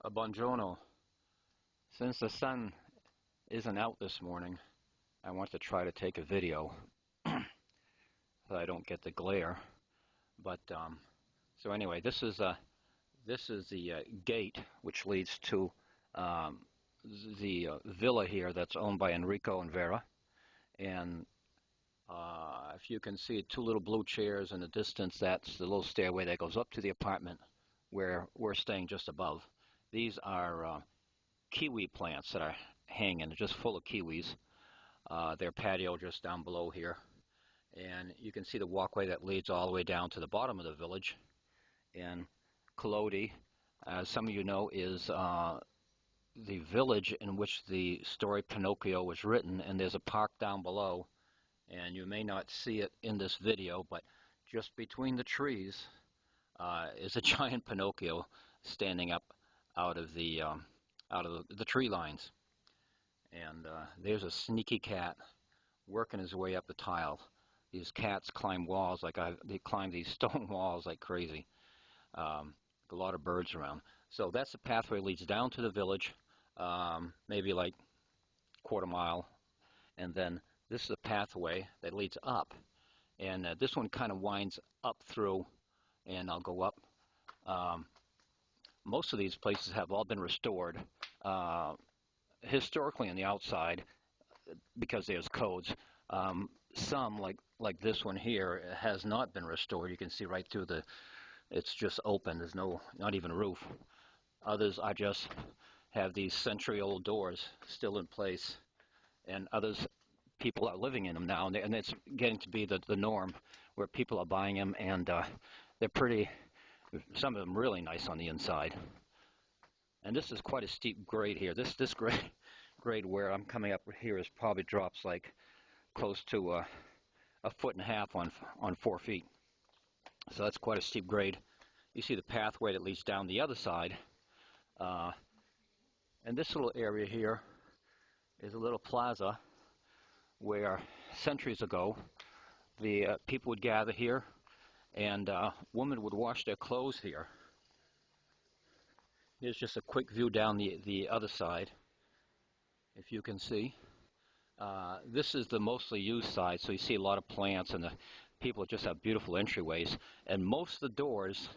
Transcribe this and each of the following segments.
Buongiorno. Since the sun isn't out this morning, I want to try to take a video so I don't get the glare. But so anyway, this is the gate which leads to the villa here that's owned by Enrico and Vera. And if you can see two little blue chairs in the distance, that's the little stairway that goes up to the apartment where we're staying just above. These are kiwi plants that are hanging, just full of kiwis. Their patio just down below here. And you can see the walkway that leads all the way down to the bottom of the village. And Collodi, as some of you know, is the village in which the story Pinocchio was written, and there's a park down below. And you may not see it in this video, but just between the trees is a giant Pinocchio standing up out of the tree lines. And there's a sneaky cat working his way up the tile. These cats climb walls they climb these stone walls like crazy. A lot of birds around. So that's the pathway that leads down to the village, maybe like quarter mile, and then this is the pathway that leads up, and this one kind of winds up through, and I'll go up. Most of these places have all been restored historically on the outside because there's codes. Some like this one here has not been restored. You can see right through it's just open. There's not even a roof. Others are just have these century-old doors still in place, and people are living in them now, and it's getting to be the norm where people are buying them, and they're pretty, some of them really nice on the inside. And this is quite a steep grade here. This grade where I'm coming up here is probably drops like close to a 1.5 feet on 4 feet. So that's quite a steep grade. You see the pathway that leads down the other side. And this little area here is a little plaza where centuries ago the people would gather here, and women would wash their clothes here. Here's just a quick view down the other side, if you can see. This is the mostly used side, so you see a lot of plants, and the people just have beautiful entryways. And most of the doors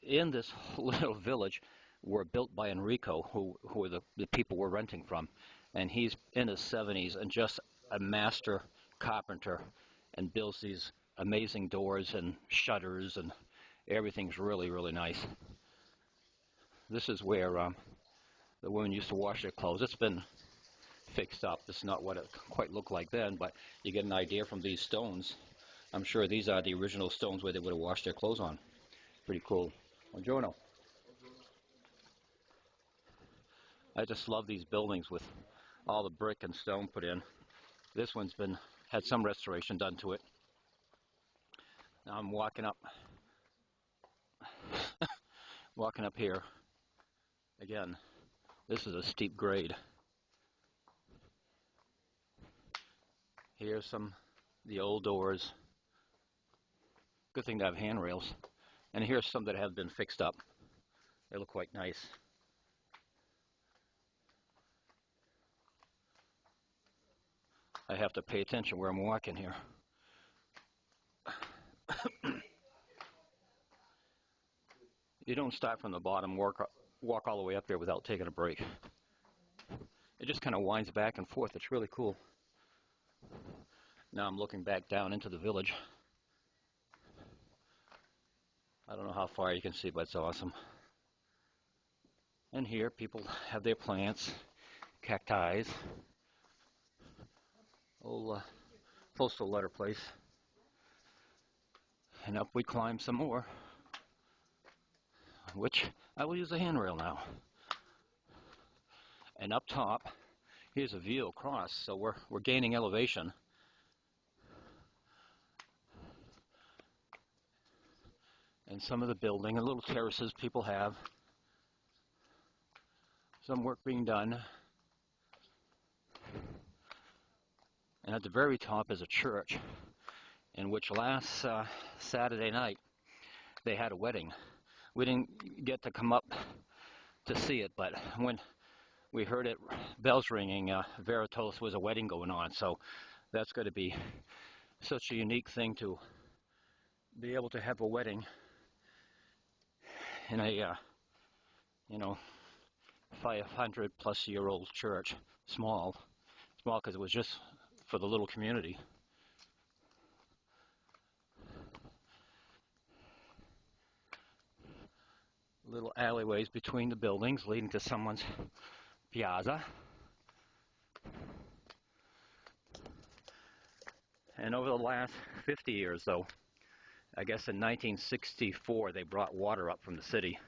in this little village were built by Enrico, who the people we're renting from. And he's in his 70s and just a master carpenter, and builds these amazing doors and shutters, and everything's really, really nice. This is where the women used to wash their clothes. It's been fixed up. This is not what it quite looked like then, but you get an idea from these stones. I'm sure these are the original stones where they would have washed their clothes on. Pretty cool. Buongiorno. I just love these buildings with all the brick and stone put in. This one's had some restoration done to it. Now I'm walking up here. Again, this is a steep grade. Here's the old doors. Good thing to have handrails. And here's some that have been fixed up. They look quite nice. I have to pay attention where I'm walking here. You don't start from the bottom, walk all the way up there without taking a break. It just kind of winds back and forth. It's really cool. Now I'm looking back down into the village. I don't know how far you can see, but it's awesome. And here people have their plants, cacti, old postal letter place. And up we climb some more, which I will use the handrail now. And up top, here's a view across, so we're gaining elevation. And some of the building and little terraces people have. Some work being done. And at the very top is a church in which last Saturday night they had a wedding. We didn't get to come up to see it, but when we heard it, bells ringing, Vera told us there was a wedding going on, so that's going to be such a unique thing to be able to have a wedding in a, you know, 500-plus-year-old church. Small because it was just for the little community. Little alleyways between the buildings leading to someone's piazza. And over the last 50 years, though, I guess in 1964 they brought water up from the city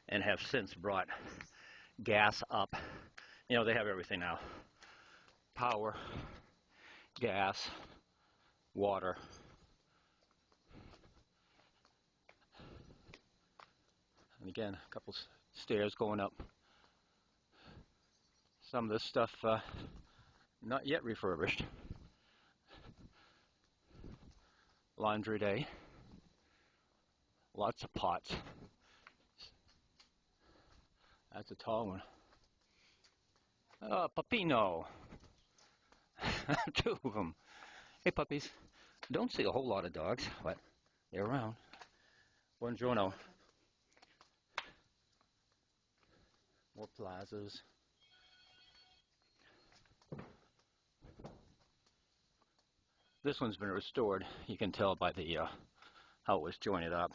and have since brought gas up. You know, they have everything now. Power, gas, water. And again, a couple stairs going up. Some of this stuff not yet refurbished. Laundry day. Lots of pots. That's a tall one. Oh, Papino. 2 of them. Hey, puppies. Don't see a whole lot of dogs, but they're around. Buongiorno. More plazas. This one's been restored. You can tell by the how it was jointed up.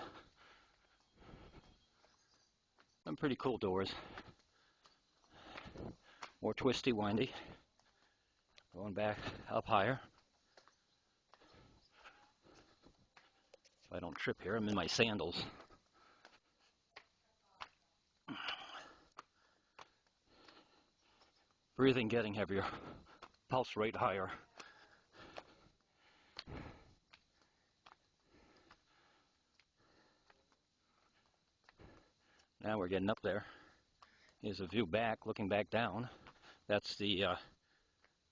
Some pretty cool doors. More twisty, windy. Going back up higher. If I don't trip here, I'm in my sandals. Breathing getting heavier. Pulse rate higher. Now we're getting up there. Here's a view back, looking back down. That's the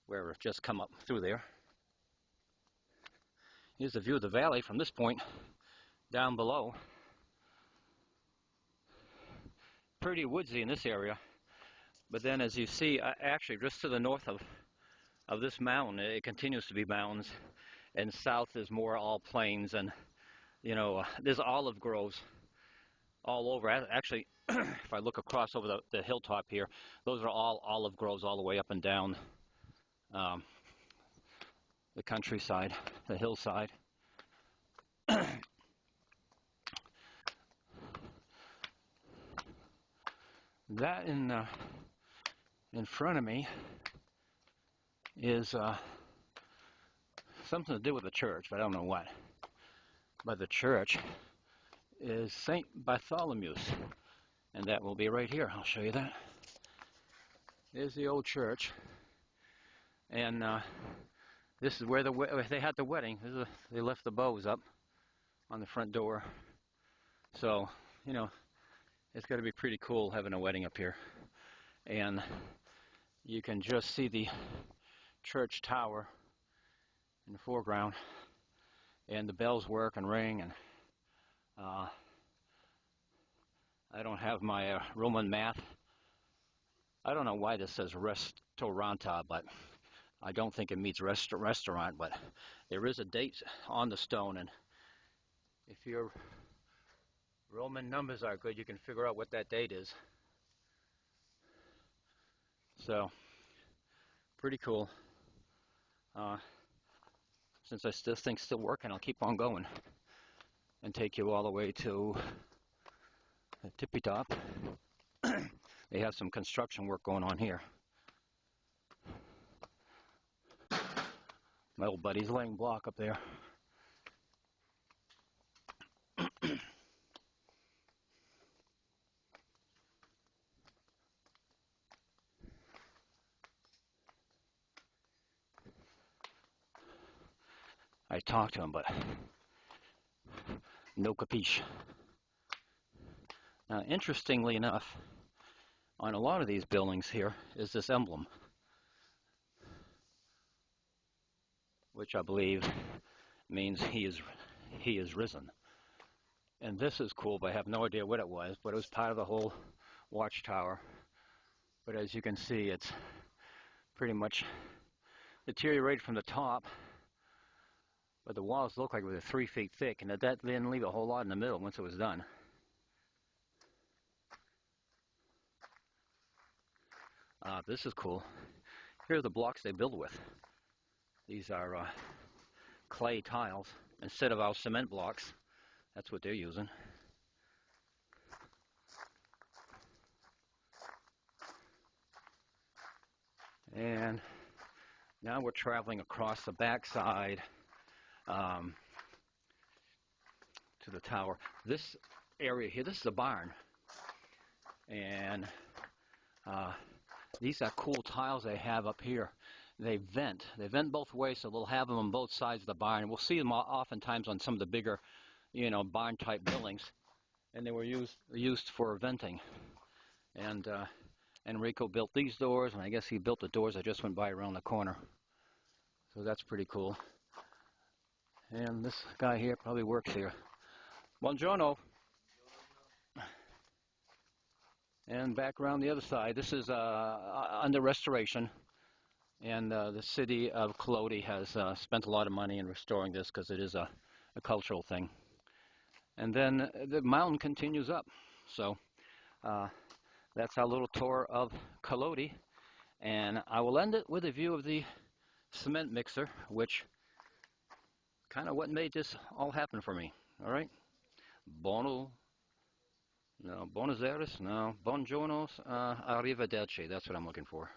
where we've just come up through there. Here's the view of the valley from this point down below. Pretty woodsy in this area, but then as you see, actually just to the north of this mountain, it continues to be mountains, and south is more all plains, and you know, there's olive groves all over. Actually, if I look across over the hilltop here, those are all olive groves all the way up and down the countryside, the hillside. That in front of me is something to do with the church, but I don't know what. But the church is St. Bartholomew's, and that will be right here. I'll show you that. There's the old church, and this is where they had the wedding. They left the bows up on the front door, so you know, it's got to be pretty cool having a wedding up here. And you can just see the church tower in the foreground, and the bells work and ring, and I don't have my Roman math. I don't know why this says restauranta, but I don't think it means restaurant, but there is a date on the stone, and if your Roman numbers are good, you can figure out what that date is. So, pretty cool. Since this thing's still working, I'll keep on going and take you all the way to the tippy top. They have some construction work going on here. My old buddy's laying block up there. I talked to him, but no capiche. Now, interestingly enough, on a lot of these buildings here is this emblem, which I believe means he is risen. And this is cool, but I have no idea what it was, but it was part of the whole watchtower. But as you can see, it's pretty much deteriorated from the top. But the walls look like they were 3 feet thick, and that didn't leave a whole lot in the middle once it was done. This is cool. Here are the blocks they build with. These are clay tiles instead of our cement blocks. That's what they're using. And now we're traveling across the backside to the tower. This area here, this is a barn. And these are cool tiles they have up here. They vent both ways, so they'll have them on both sides of the barn. We'll see them oftentimes on some of the bigger, barn-type buildings, and they were used for venting. And Enrico built these doors, and I guess he built the doors that just went by around the corner. So that's pretty cool. And this guy here probably works here. Buongiorno. And back around the other side, this is under restoration. And the city of Collodi has spent a lot of money in restoring this because it is a cultural thing. And then the mountain continues up. So that's our little tour of Collodi. And I will end it with a view of the cement mixer, which kind of what made this all happen for me. All right? Buenos Aires? No. Buongiorno, arrivederci. That's what I'm looking for.